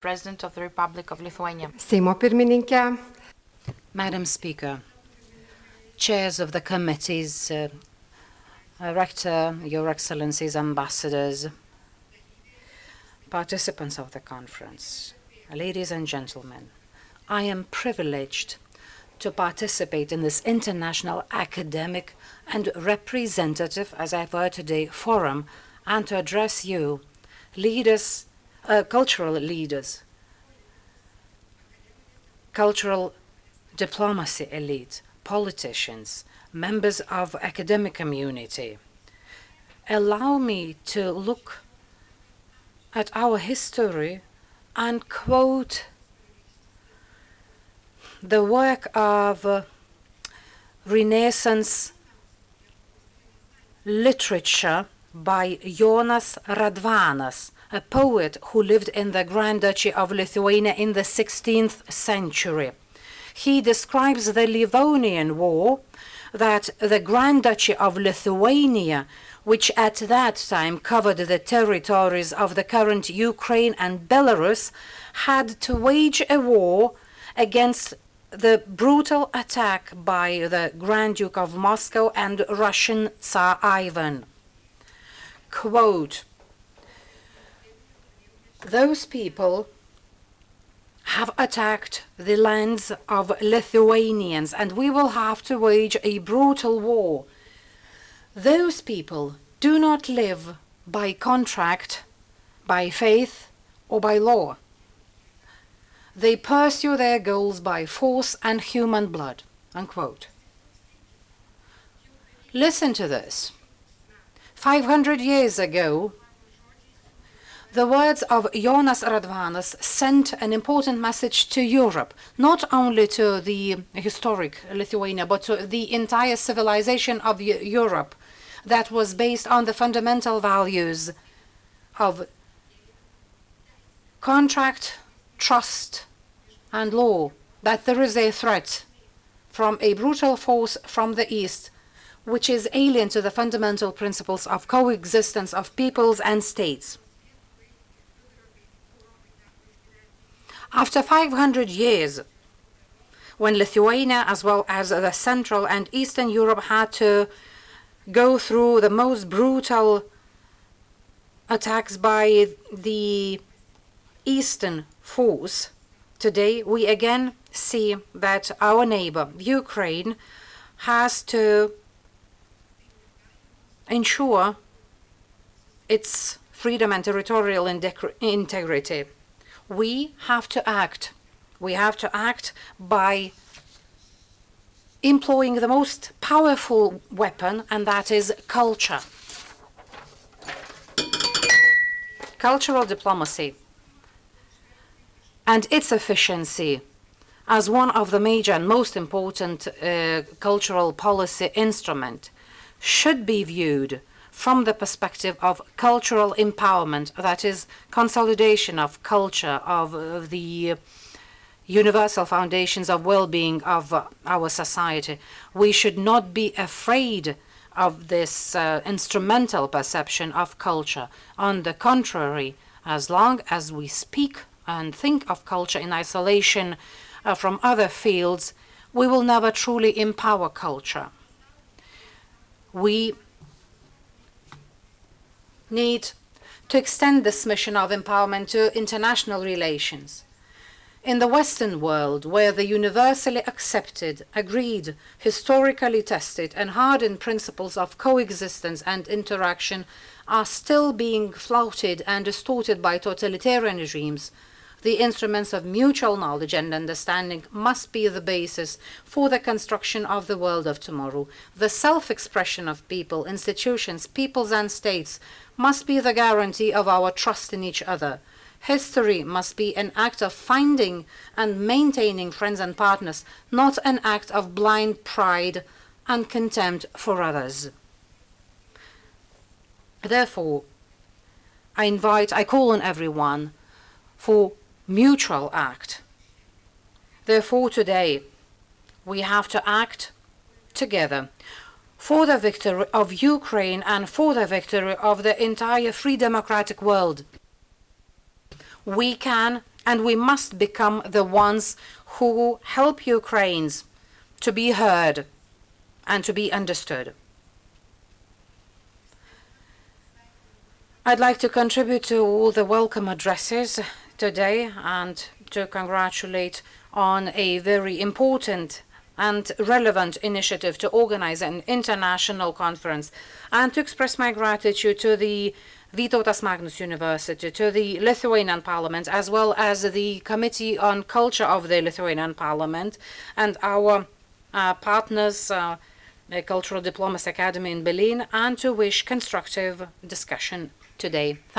President of the Republic of Lithuania. Seimo pirmininkė, Madam Speaker, chairs of the committees, Rector, Your Excellencies, ambassadors, participants of the conference, ladies and gentlemen, I am privileged to participate in this international academic and representative, as I've heard today, forum, and to address you, leaders, cultural leaders, cultural diplomacy elite, politicians, members of academic community. Allow me to look at our history and quote the work of Renaissance literature by Jonas Radvanas, a poet who lived in the Grand Duchy of Lithuania in the 16th century. He describes the Livonian War, that the Grand Duchy of Lithuania, which at that time covered the territories of the current Ukraine and Belarus, had to wage a war against the brutal attack by the Grand Duke of Moscow and Russian Tsar Ivan. Quote, "Those people have attacked the lands of Lithuanians, and we will have to wage a brutal war. Those people do not live by contract, by faith, or by law. They pursue their goals by force and human blood." Unquote. Listen to this. 500 years ago, the words of Jonas Radvanas sent an important message to Europe, not only to the historic Lithuania, but to the entire civilization of Europe that was based on the fundamental values of contract, trust, and law, that there is a threat from a brutal force from the East, which is alien to the fundamental principles of coexistence of peoples and states. After 500 years, when Lithuania, as well as the Central and Eastern Europe, had to go through the most brutal attacks by the Eastern force, today we again see that our neighbor, Ukraine, has to ensure its freedom and territorial integrity. We have to act. We have to act by employing the most powerful weapon, and that is culture. Cultural diplomacy and its efficiency as one of the major and most important cultural policy instrument should be viewed from the perspective of cultural empowerment, that is, consolidation of culture, of the universal foundations of well-being of our society. We should not be afraid of this instrumental perception of culture. On the contrary, as long as we speak and think of culture in isolation from other fields, we will never truly empower culture. We need to extend this mission of empowerment to international relations. In the Western world, where the universally accepted, agreed, historically tested, and hardened principles of coexistence and interaction are still being flouted and distorted by totalitarian regimes, the instruments of mutual knowledge and understanding must be the basis for the construction of the world of tomorrow. The self-expression of people, institutions, peoples and states must be the guarantee of our trust in each other. History must be an act of finding and maintaining friends and partners, not an act of blind pride and contempt for others. Therefore, I call on everyone for mutual act. Therefore, today, we have to act together for the victory of Ukraine and for the victory of the entire free democratic world. We can And we must become the ones who help Ukrainians to be heard and to be understood. I'd like to contribute to all the welcome addresses today and to congratulate on a very important and relevant initiative to organize an international conference, and to express my gratitude to the Vytautas Magnus University, to the Lithuanian Parliament, as well as the Committee on Culture of the Lithuanian Parliament, and our partners, the Cultural Diplomacy Academy in Berlin, and to wish constructive discussion today. Thank